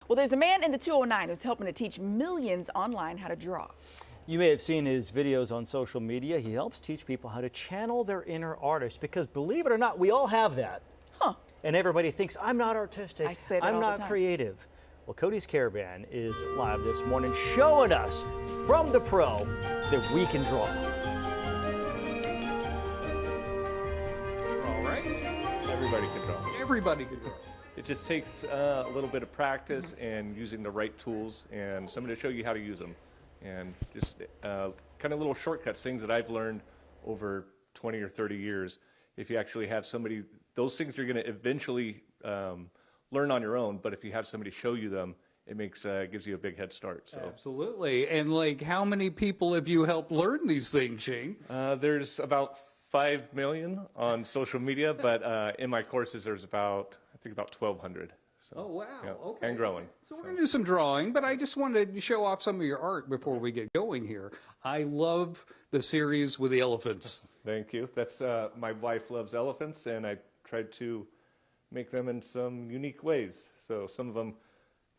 Well, there's a man in the 209 who's helping to teach millions online how to draw. You may have seen his videos on social media. He helps teach people how to channel their inner artist because, believe it or not, we all have that. Huh. And everybody thinks, I'm not artistic, I say that I'm all the not time. creative. Well, Cody's Caravan is live this morning showing us from the pro that we can draw. All right. Everybody can draw. Everybody can draw. It just takes a little bit of practice and using the right tools and somebody to show you how to use them. And just kind of little shortcuts, things that I've learned over 20 or 30 years. If you actually have somebody, those things you're going to eventually learn on your own, but if you have somebody show you them, it gives you a big head start. So. Absolutely. And like, how many people have you helped learn these things, Shane? There's about 5 million on social media, but in my courses there's about 1,200. So, Oh, wow. yeah, Okay. and growing. So we're going to do some drawing, but I just wanted to show off some of your art before we get going here. I love the series with the elephants. Thank you. That's my wife loves elephants, and I tried to make them in some unique ways. So some of them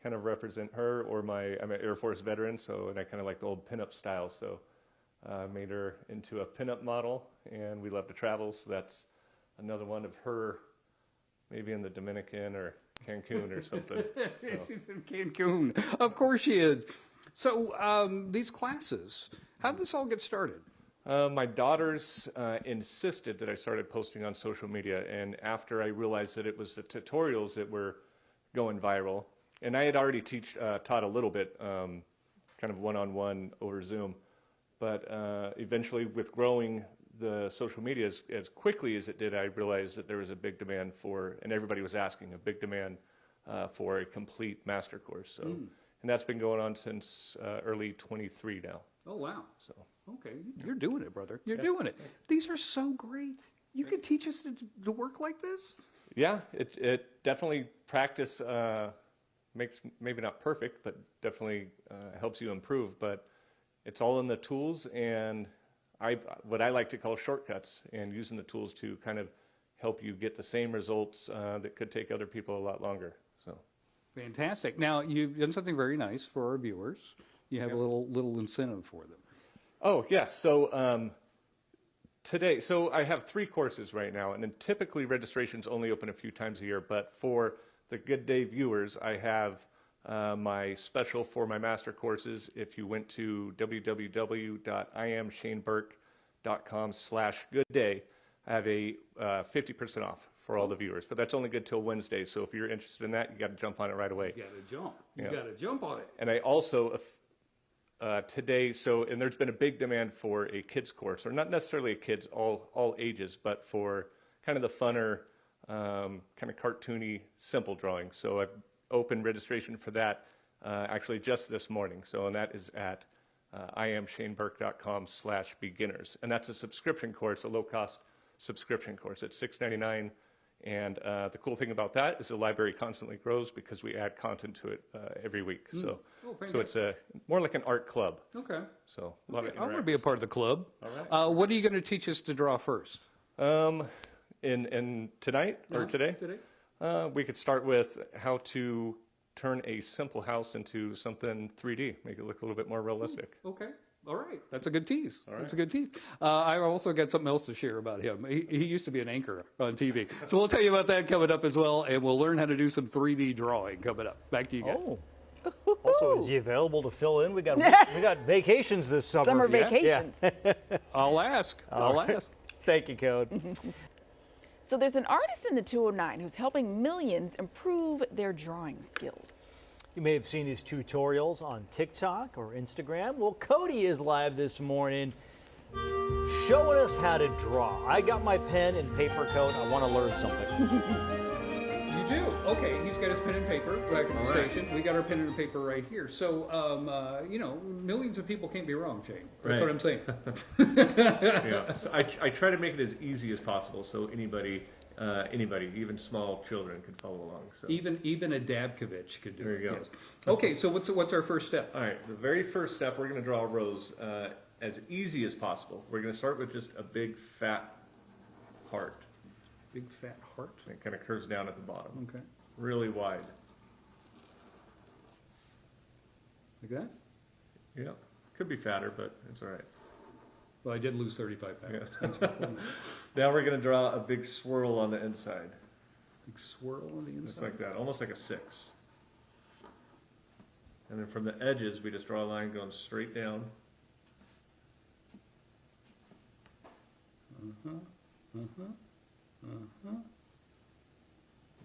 kind of represent her, or I'm an Air Force veteran, and I kind of like the old pinup style. So I made her into a pinup model, and we love to travel. So that's another one of her, maybe in the Dominican or Cancun or something. She's in Cancun. Of course she is. So these classes, how did this all get started? My daughters insisted that I started posting on social media, and after I realized that it was the tutorials that were going viral, and I had already taught a little bit, kind of one-on-one over Zoom, but eventually with growing the social media as quickly as it did, I realized that there was a big demand for, and everybody was asking, a big demand for a complete master course. So, and that's been going on since early 23 now. Oh, wow. So. Okay, you're doing it, brother. You're doing it. These are so great. You can teach us to work like this? Yeah, it definitely practice makes maybe not perfect, but definitely helps you improve. But it's all in the tools and what I like to call shortcuts, and using the tools to kind of help you get the same results that could take other people a lot longer. So. Fantastic. Now, you've done something very nice for our viewers. You have a little incentive for them. Oh, yes. So today, I have 3 courses right now, and then typically registrations only open a few times a year, but for the Good Day viewers, I have my special for my master courses. If you went to www.iamshaneburke.com/goodday, I have a 50% off for all the viewers, but that's only good till Wednesday. So if you're interested in that, you got to jump on it right away. You got to jump. You Yeah. got to jump on it. And I also today, and there's been a big demand for a kids course, or not necessarily a kids, all ages, but for kind of the funner, kind of cartoony, simple drawing. So I've opened registration for that actually just this morning. So, and that is at iamshaneburke.com/beginners. And that's a subscription course, a low-cost subscription course. It's $6.99. And the cool thing about that is the library constantly grows because we add content to it every week. So, so it's more like an art club. Okay. So a lot of I want to be a part of the club. All right. What are you going to teach us to draw first? In tonight or today, we could start with how to turn a simple house into something 3D, make it look a little bit more realistic. Okay. All right. That's a good tease. All right. That's a good tease. I also got something else to share about him. He used to be an anchor on TV. So we'll tell you about that coming up as well, and we'll learn how to do some 3D drawing coming up. Back to you guys. Oh. Also, is he available to fill in? We got vacations this summer. Summer vacations. Yeah. I'll ask. I'll ask. Thank you, Code. So there's an artist in the 209 who's helping millions improve their drawing skills. You may have seen his tutorials on TikTok or Instagram. Well, Cody is live this morning showing us how to draw. I got my pen and paper, Code. I want to learn something. You do? Okay, he's got his pen and paper back at the station. We got our pen and paper right here. So, millions of people can't be wrong, Shane. That's what I'm saying. Yeah. So I try to make it as easy as possible, so anybody, even small children, could follow along. So. Even a Dabkovich could do it. There you go. Yes. Okay, so what's our first step? All right, the very first step, we're going to draw a rose as easy as possible. We're going to start with just a big fat heart. Big fat heart. It kind of curves down at the bottom. Okay. Really wide. Like that? Yeah, could be fatter, but it's all right. Well, I did lose 35 pounds. Yeah. Thanks for pointing out. Now we're gonna draw a big swirl on the inside, Big swirl on the inside. just like that, almost like a 6. And then from the edges, we just draw a line going straight down.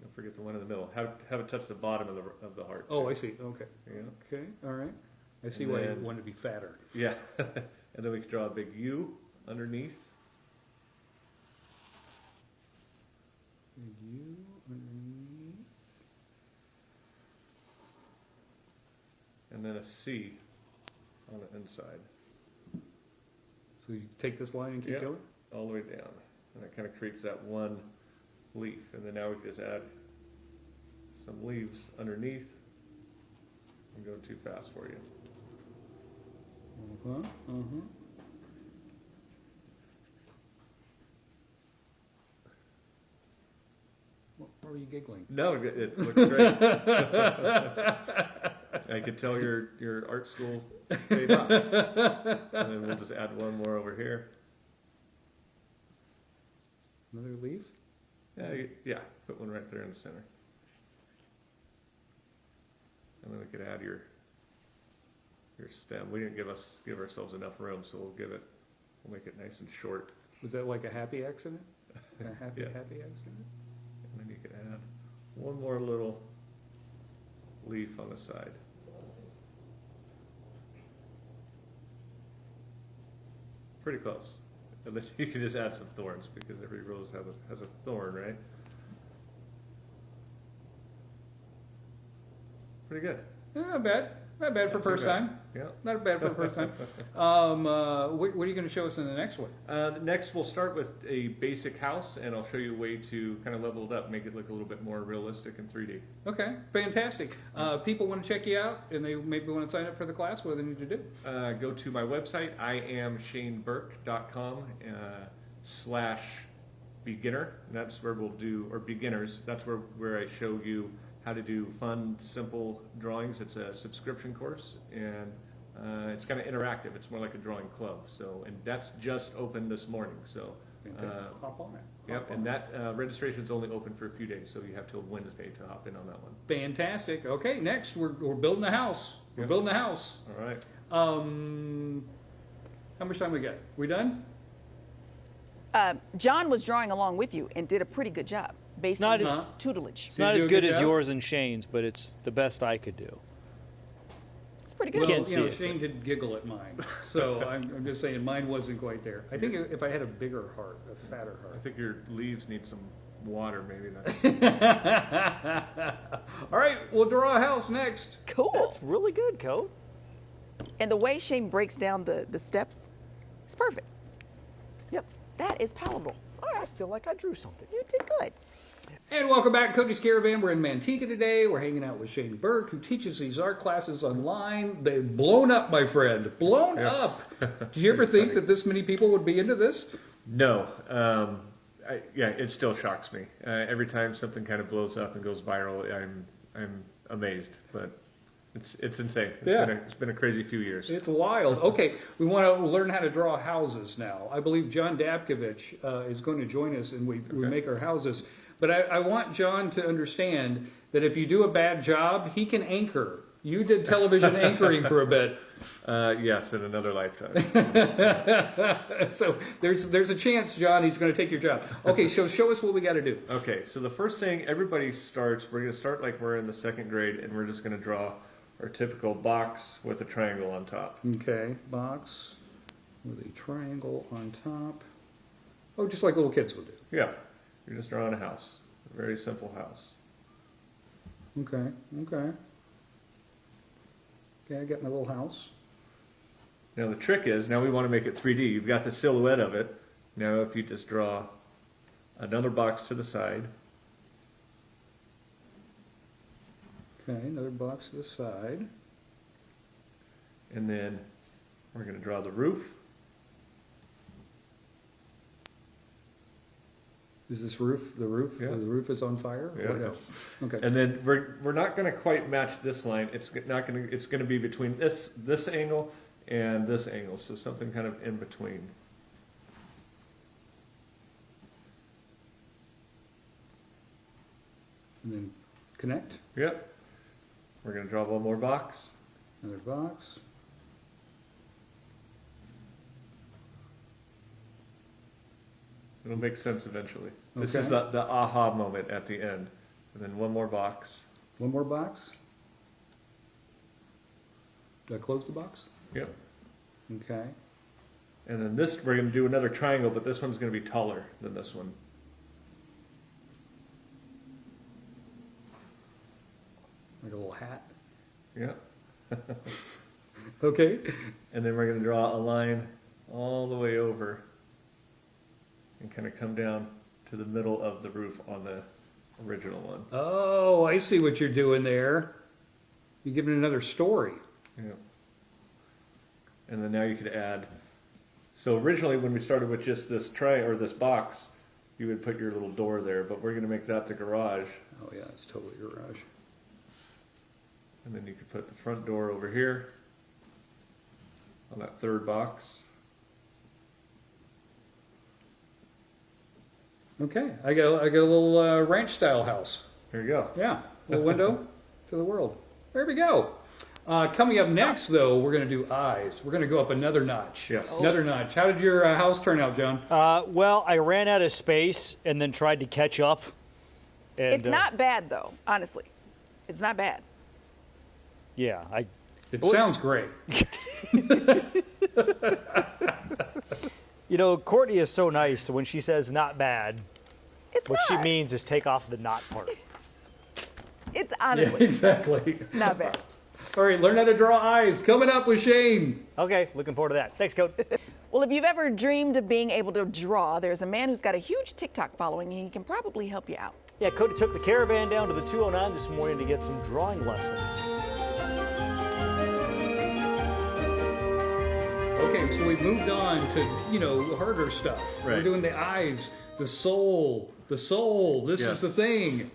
Don't forget the one in the middle. Have it touch the bottom of the heart. Oh, too. I see. Okay. Yeah. Okay. All right. I see And why you then- wanted to be fatter. Yeah. And then we can draw a big U underneath. Big U underneath. And then a C on the inside, So you take this line and keep Yeah. going? all the way down. And that kind of creates that one leaf. And then now we can just add some leaves underneath. I'm going too fast for you. Uh-huh. Uh-huh. Why are you giggling? No, it looks great. I could tell your art school paid off. And then we'll just add one more over here. Another leaf? Yeah, put one right there in the center. And then we could add your stem. We didn't give ourselves enough room, so we'll make it nice and short. Was that like a happy accident? A happy, Yeah. happy accident? And then you could add one more little leaf on the side. Pretty close. And then you can just add some thorns because every rose has a thorn, right? Pretty good. Yeah, not bad. Not bad for Not too first bad. time. Yeah. Not bad for the first time. What are you going to show us in the next one? Next, we'll start with a basic house, and I'll show you a way to kind of level it up, make it look a little bit more realistic in 3D. Okay, fantastic. People want to check you out, and they maybe want to sign up for the class. What do they need to do? Go to my website, iamshaneburke.com /beginner. That's where we'll do, or beginners, that's where I show you how to do fun, simple drawings. It's a subscription course, and it's kind of interactive. It's more like a drawing club. So, and that's just open this morning. So, Hop on it. yep. And that registration is only open for a few days, so you have till Wednesday to hop in on that one. Fantastic. Okay, next we're building a house. We're Yeah. building a house. All right. How much time we got? We done? John was drawing along with you and did a pretty good job based on not- his tutelage. It's Did you not do as a good good as job? yours and Shane's, but it's the best I could do. It's pretty You good. Well, can't see you know, it, Shane did giggle at mine, so I'm just saying mine wasn't quite there. I think if I had a bigger heart, a fatter I heart. think your leaves need some water, maybe. That's All right, we'll draw a house next. Cool. That's really good, Code. And the way Shane breaks down the steps is perfect. Yep. That is palatable. All I right, feel like I drew something. you did good. And welcome back, Cody's Caravan. We're in Manteca today. We're hanging out with Shane Burke, who teaches these art classes online. They've blown up, my friend. Blown Yes. up. Did you ever Pretty think funny. that this many people would be into this? No. Yeah, it still shocks me. Every time something kind of blows up and goes viral, I'm amazed. But it's insane. It's been a crazy few years. It's wild. Okay, we want to learn how to draw houses now. I believe John Dabkovich is going to join us, and we make our houses. But I want John to understand that if you do a bad job, he can anchor. You did television anchoring for a bit. Yes, in another lifetime. So there's a chance, John, he's going to take your job. Okay, so show us what we got to do. Okay, so the first thing everybody starts, we're going to start like we're in the second grade, and we're just going to draw our typical box with a triangle on top. Okay, box with a triangle on top. Oh, just like little kids would do. Yeah, you're just drawing a house. A very simple house. Okay, okay. Okay, I got my little house. Now the trick is, now we want to make it 3D. You've got the silhouette of it. Now if you just draw another box to the side, Okay, another box to the side. and then we're going to draw the roof. Is this roof, the roof? Yeah. The roof is on fire? Yeah. Or no? Okay. And then we're not going to quite match this line. It's going to be between this angle and this angle. So something kind of in between. And then connect, Yep. We're going to draw one more box. another box. It'll make sense eventually. This is Okay. the aha moment at the end. And then one more box. One more box. Do I close the box? Yep. Okay. And then this, we're going to do another triangle, but this one's going to be taller than this one. Like a little hat. Yeah. Okay. And then we're going to draw a line all the way over and kind of come down to the middle of the roof on the original one. Oh, I see what you're doing there. You're giving another story. Yeah. And then now you could add, so originally when we started with just this tray or this box, you would put your little door there, but we're going to make that the garage. Oh yeah, it's totally garage. And then you could put the front door over here on that third box. Okay, I got a little ranch style house. There you go. Yeah, little window to the world. There we go. Coming up next, though, we're going to do eyes. We're going to go up another notch. Yes. Another notch. How did your house turn out, John? Well, I ran out of space and then tried to catch up. And, It's not bad though, honestly. It's not bad. Yeah, It sounds great. You know, Courtney is so nice. So when she says not bad, It's what not. she means is take off the not part. It's Yeah, honestly exactly. it's not bad. All right, learn how to draw eyes. Coming up with Shane. Okay, looking forward to that. Thanks, Cody. Well, if you've ever dreamed of being able to draw, there's a man who's got a huge TikTok following and he can probably help you out. Yeah, Cody took the Caravan down to the 209 this morning to get some drawing lessons. Okay, so we've moved on to, harder stuff. We're Right. doing the eyes, the soul. This is Yes. the thing.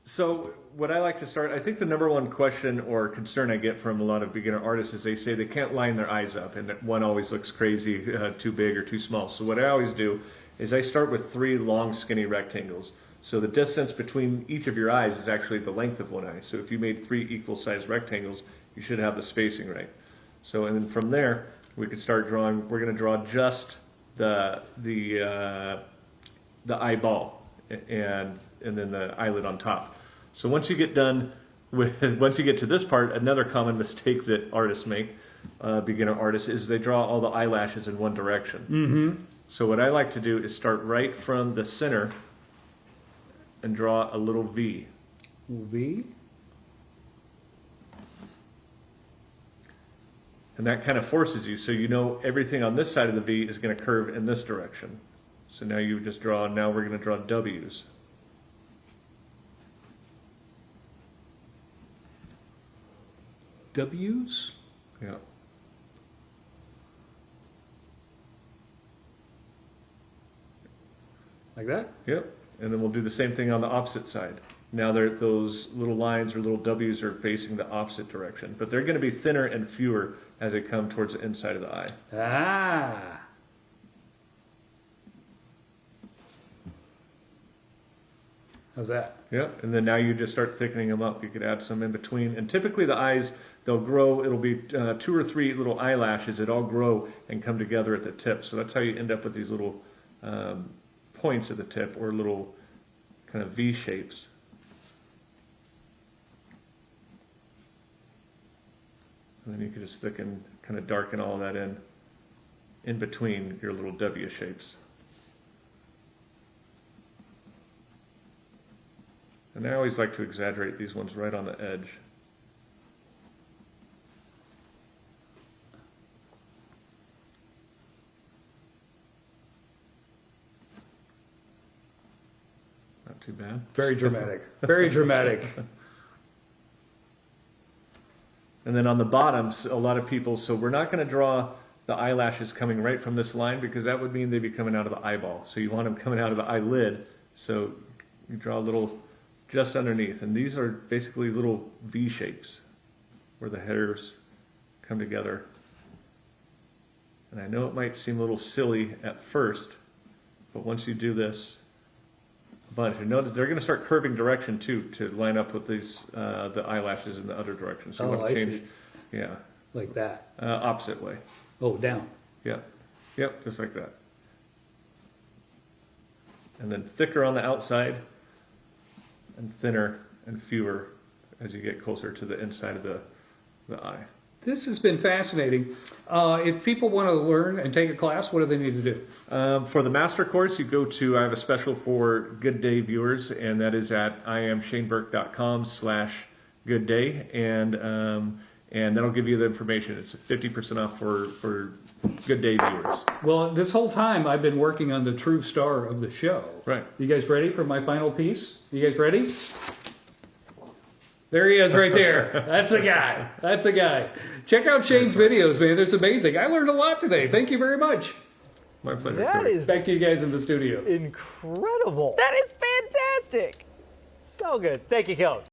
So what I like to start, I think the number one question or concern I get from a lot of beginner artists is they say they can't line their eyes up and that one always looks crazy, too big or too small. So what I always do is I start with 3 long skinny rectangles. So the distance between each of your eyes is actually the length of one eye. So if you made 3 equal sized rectangles, you should have the spacing right. So and then from there we could start drawing. We're going to draw just the eyeball and then the eyelid on top. So once you get done once you get to this part, another common mistake that artists make, beginner artists, is they draw all the eyelashes in one direction. Mm-hmm. So what I like to do is start right from the center and draw a little V. V. And that kind of forces you, so you know everything on this side of the V is going to curve in this direction. So now you just draw, now we're going to draw W's. W's. Yeah. Like that? Yep. And then we'll do the same thing on the opposite side. Now those little lines or little W's are facing the opposite direction, but they're going to be thinner and fewer as they come towards the inside of the eye. Ah. How's that? Yep. And then now you just start thickening them up. You could add some in between. And typically the eyes, they'll grow, it'll be 2 or 3 little eyelashes that all grow and come together at the tip. So that's how you end up with these little points at the tip or little kind of V shapes. And then you can just thicken, kind of darken all of that in between your little W shapes. And I always like to exaggerate these ones right on the edge. Not too bad. Very dramatic. Very dramatic. And then on the bottoms, a lot of people, so we're not going to draw the eyelashes coming right from this line, because that would mean they'd be coming out of the eyeball. So you want them coming out of the eyelid. So you draw a little just underneath. And these are basically little V shapes where the hairs come together. And I know it might seem a little silly at first, but once you do this a bunch, you notice they're going to start curving direction too to line up with these the eyelashes in the other direction. So you want to change, yeah, Like that. opposite way. Oh, down. Yep, yep, just like that. And then thicker on the outside, and thinner and fewer as you get closer to the inside of the eye. This has been fascinating. If people want to learn and take a class, what do they need to do? For the master course, you go to, I have a special for Good Day viewers, and that is at iamshaneburke.com/goodday, and that'll give you the information. It's 50% off for Good Day viewers. Well, this whole time I've been working on the true star of the show. Right. You guys ready for my final piece? You guys ready? There he is right there. That's the guy. That's the guy. Check out Shane's videos, man. It's amazing. I learned a lot today. Thank you very much. My pleasure. That Cody. is Back to you guys in the studio. incredible. That is fantastic. So good. Thank you, Cody.